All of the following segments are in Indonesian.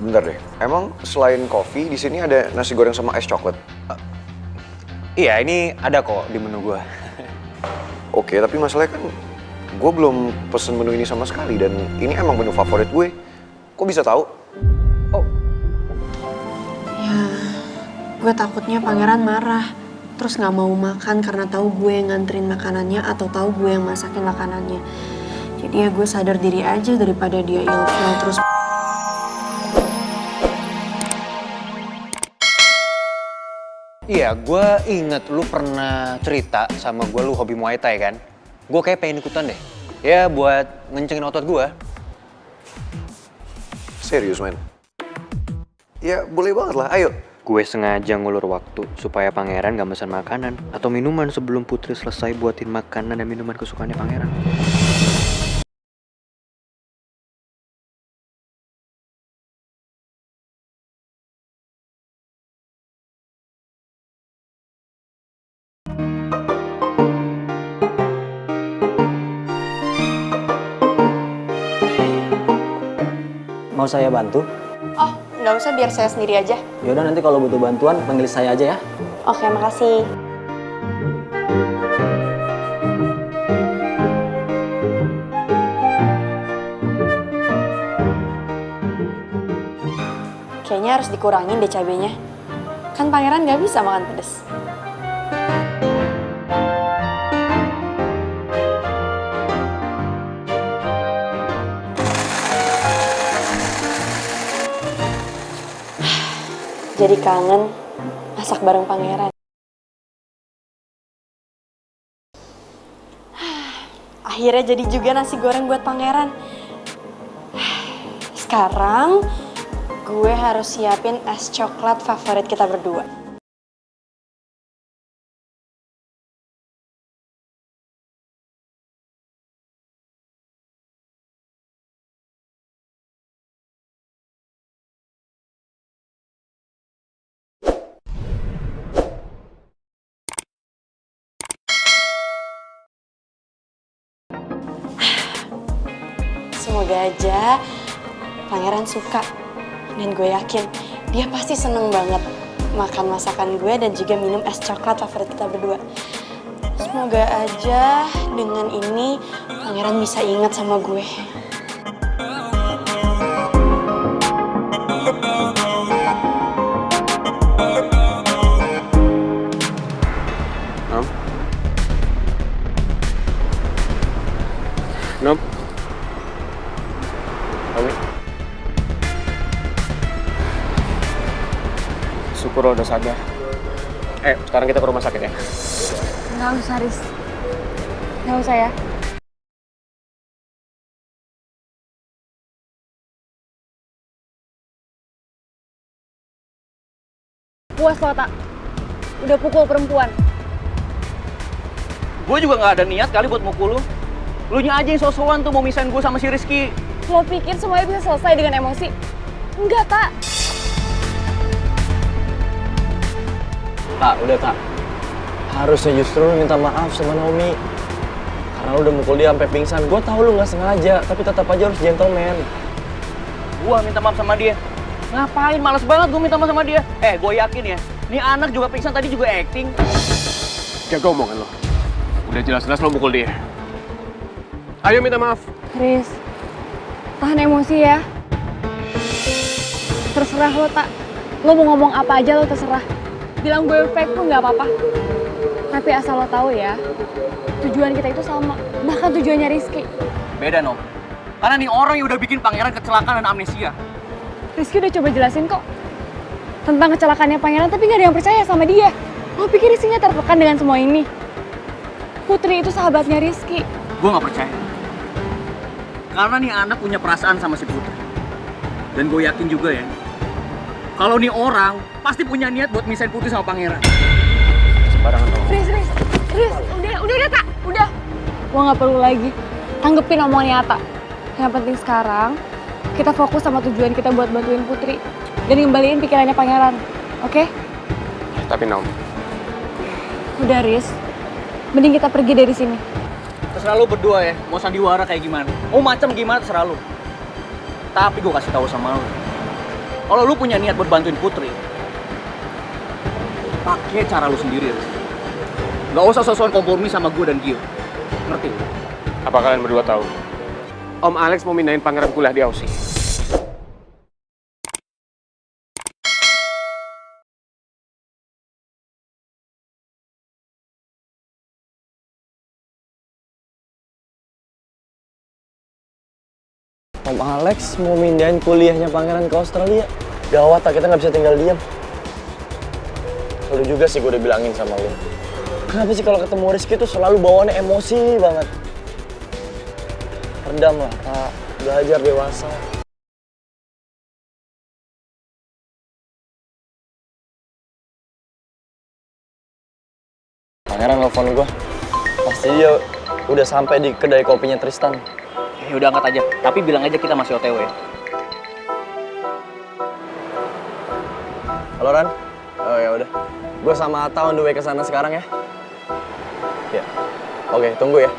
Bentar deh. Emang selain kopi di sini ada nasi goreng sama es coklat? Iya, ini ada kok di menu gue. Oke, tapi masalahnya kan gue belum pesen menu ini sama sekali dan ini emang menu favorit gue. Kok bisa tahu? Oh, Ya, gue takutnya pangeran marah. Terus gak mau makan karena tahu gue yang nganterin makanannya atau tahu gue yang masakin makanannya. Jadi ya gue sadar diri aja daripada dia ilfil terus. iya, gue inget lu pernah cerita sama gue lu hobi Muay Thai kan? Gue kayak pengen ikutan deh. Ya buat ngencengin otot gue. Serius, men? Ya, boleh banget lah. Ayo. Gue sengaja ngulur waktu supaya pangeran gak mesen makanan atau minuman sebelum Putri selesai buatin makanan dan minuman kesukaannya pangeran. Mau saya bantu? Oh, nggak usah, biar saya sendiri aja. Yaudah nanti kalau butuh bantuan panggil saya aja ya. Oke, makasih. Kayaknya harus dikurangin deh cabenya. Kan pangeran nggak bisa makan pedes. Jadi kangen masak bareng pangeran. Akhirnya jadi juga nasi goreng buat pangeran. Sekarang gue harus siapin es coklat favorit kita berdua. Semoga aja pangeran suka. Dan gue yakin dia pasti seneng banget makan masakan gue dan juga minum es coklat favorit kita berdua. Semoga aja dengan ini pangeran bisa ingat sama gue. Nom? Nom? Oke. Syukur lo udah sadar. Sekarang kita ke rumah sakit ya. Nggak usah, Riz. Nggak usah ya. Puas lo, Tak. Udah pukul perempuan. Gue juga nggak ada niat kali buat mukul lu. Lu nya aja yang so-soan tuh mau misahin gue sama si Rizky. Lo pikir semuanya bisa selesai dengan emosi? Enggak, Tak. Tak, udah Tak. Harusnya justru lu minta maaf sama Naomi. Karena lu udah mukul dia sampai pingsan. Gue tahu lu nggak sengaja, tapi tetap aja harus gentleman. Gue minta maaf sama dia. Ngapain? Males banget gue minta maaf sama dia. Gue yakin ya, nih anak juga pingsan tadi juga acting. Jaga omongan lo. Udah jelas-jelas lo mukul dia. Ayo minta maaf. Riz, tahan emosi ya. Terserah lo, Tak. Lo mau ngomong apa aja lo terserah. Bilang gue fake pun nggak apa-apa. Tapi asal lo tahu ya, tujuan kita itu sama. Bahkan tujuannya Rizky. Beda, Nom. Karena nih orang yang udah bikin pangeran kecelakaan dan amnesia. Rizky udah coba jelasin kok tentang kecelakaannya pangeran, tapi nggak ada yang percaya sama dia. Lo pikir Rizky nggak tertekan dengan semua ini? Putri itu sahabatnya Rizky. Gue nggak percaya. Karena nih anak punya perasaan sama si Putri. Dan gue yakin juga ya, kalau nih orang pasti punya niat buat misahin Putri sama pangeran. Sembarangan tau. Riz, udah Tak, udah. Lo nggak perlu lagi tanggepin omongannya Atta. Yang penting sekarang kita fokus sama tujuan kita buat bantuin Putri dan ngembaliin pikirannya pangeran, oke? Tapi Nom, Udah Riz, mending kita pergi dari sini. Terserah lu berdua ya, mau sandiwara kayak gimana, mau macam gimana terserah lu. Tapi gue kasih tahu sama lu, Kalau lu punya niat buat bantuin Putri, pakai cara lu sendiri, Riz. Gak usah sosokan kompromi sama gue dan Gio. Ngerti? Apa kalian berdua tahu? Om Alex mau mindahin pangeran kuliah di Aussie. Om Alex mau mindahin kuliahnya pangeran ke Australia. Gawat, kita nggak bisa tinggal diam. Lu juga sih gue udah bilangin sama lu. Kenapa sih kalau ketemu Rizky tuh selalu bawaannya emosi banget? Redam lah, tak. Belajar dewasa. Pangeran nelfon gue. Pasti dia udah sampai di kedai kopinya Tristan. Ya udah angkat aja. Tapi bilang aja kita masih OTW ya. Halo Ran. Oh ya udah. Gue sama Atta on the way ke sana sekarang ya. Ya. Oke, tunggu ya.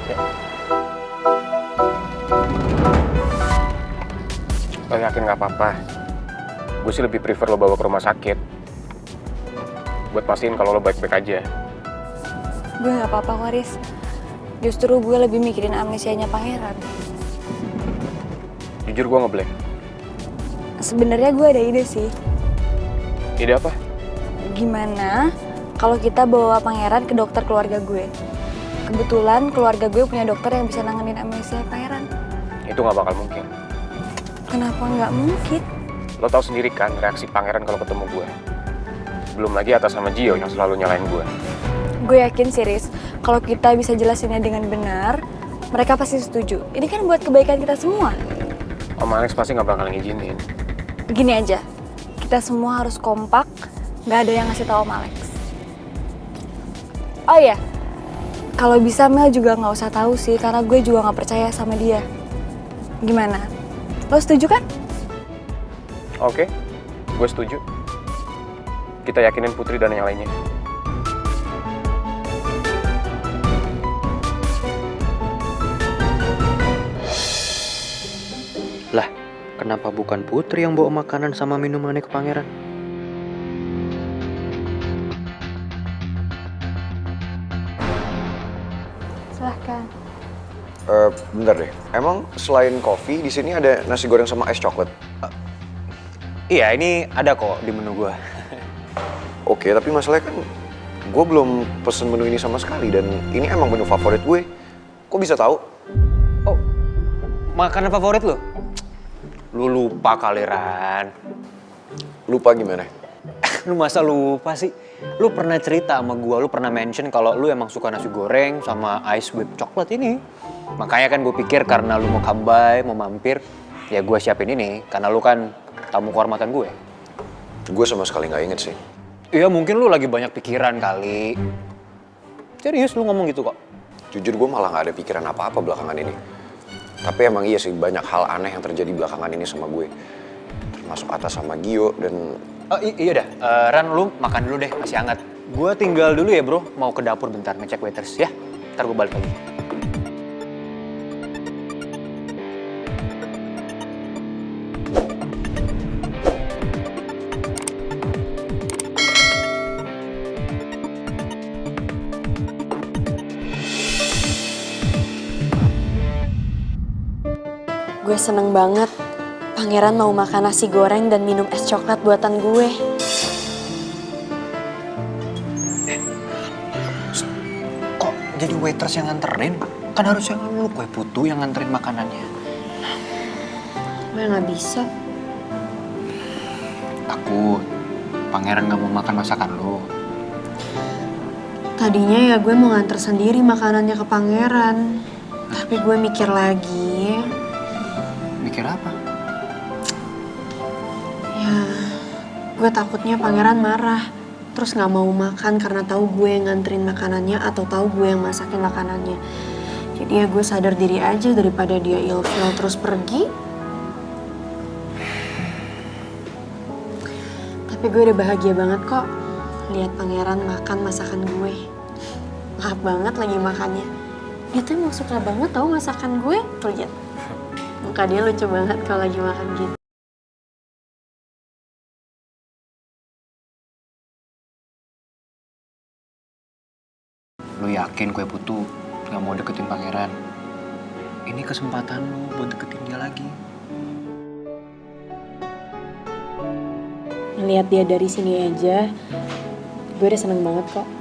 Ya. Lo yakin nggak apa-apa? Gue sih lebih prefer lo bawa ke rumah sakit. Buat pastiin kalau lo baik-baik aja. Gue gak apa-apa kok, Riz. Justru gue lebih mikirin amnesianya pangeran. Jujur gue ngeblank. Sebenarnya gue ada ide sih. Ide apa? Gimana kalau kita bawa pangeran ke dokter keluarga gue? Kebetulan keluarga gue punya dokter yang bisa nanganin amnesia pangeran. Itu nggak bakal mungkin. Kenapa nggak mungkin? Lo tau sendiri kan reaksi pangeran kalau ketemu gue. Belum lagi atas sama Gio yang selalu nyalain gue. Gue yakin sih, Riz, kalau kita bisa jelasinnya dengan benar, mereka pasti setuju. Ini kan buat kebaikan kita semua. Om Alex pasti nggak bakal ngizinin. Gini aja, kita semua harus kompak, nggak ada yang ngasih tahu Om Alex. Oh iya, kalau bisa Mel juga nggak usah tahu sih, karena gue juga nggak percaya sama dia. Gimana? Lo setuju kan? Oke, gue setuju. Kita yakinin Putri dan yang lainnya. Lah, kenapa bukan Putri yang bawa makanan sama minumannya ke pangeran? Silahkan. Bentar deh. Emang selain kopi di sini ada nasi goreng sama es coklat? Iya, ini ada kok di menu gue. Oke, tapi masalahnya kan gue belum pesen menu ini sama sekali dan ini emang menu favorit gue. Kok bisa tahu? Oh, makanan favorit lo? Lu lupa kali, Ran. Lupa gimana? Lu masa lupa sih? Lu pernah cerita sama gua, lu pernah mention kalau lu emang suka nasi goreng sama ice whip coklat ini. Makanya kan gue pikir karena lu mau comeback, mau mampir, ya gue siapin ini. Karena lu kan tamu kehormatan gue. Gue sama sekali nggak inget sih. Iya, mungkin lu lagi banyak pikiran kali. Serius lu ngomong gitu kok? Jujur gue malah nggak ada pikiran apa-apa belakangan ini. Tapi emang iya sih, banyak hal aneh yang terjadi belakangan ini sama gue. Termasuk atas sama Gio dan... Oh, iya dah, Ran lu makan dulu deh, masih hangat. Gue tinggal dulu ya bro, mau ke dapur bentar ngecek waiters ya. Ntar gue balik lagi. Gue seneng banget. Pangeran mau makan nasi goreng dan minum es coklat buatan gue. Kok jadi waiters yang nganterin? Kan harusnya lu kue putu yang nganterin makanannya. Gue gak bisa. Takut pangeran gak mau makan masakan lu. Tadinya ya gue mau nganter sendiri makanannya ke pangeran. Tapi gue mikir lagi. Mikir apa? Ya, gue takutnya pangeran marah. Terus gak mau makan karena tahu gue yang nganterin makanannya atau tahu gue yang masakin makanannya. Jadi ya gue sadar diri aja daripada dia ilfil terus pergi. Tapi gue udah bahagia banget kok lihat pangeran makan masakan gue. Lahap banget lagi makannya. Dia tuh emang suka banget tau masakan gue. Tuh lihat. muka dia lucu banget kalau lagi makan gitu. Lu yakin kue putu gak mau deketin pangeran? Ini kesempatan lu buat deketin dia lagi. Ngeliat dia dari sini aja, gue udah seneng banget kok.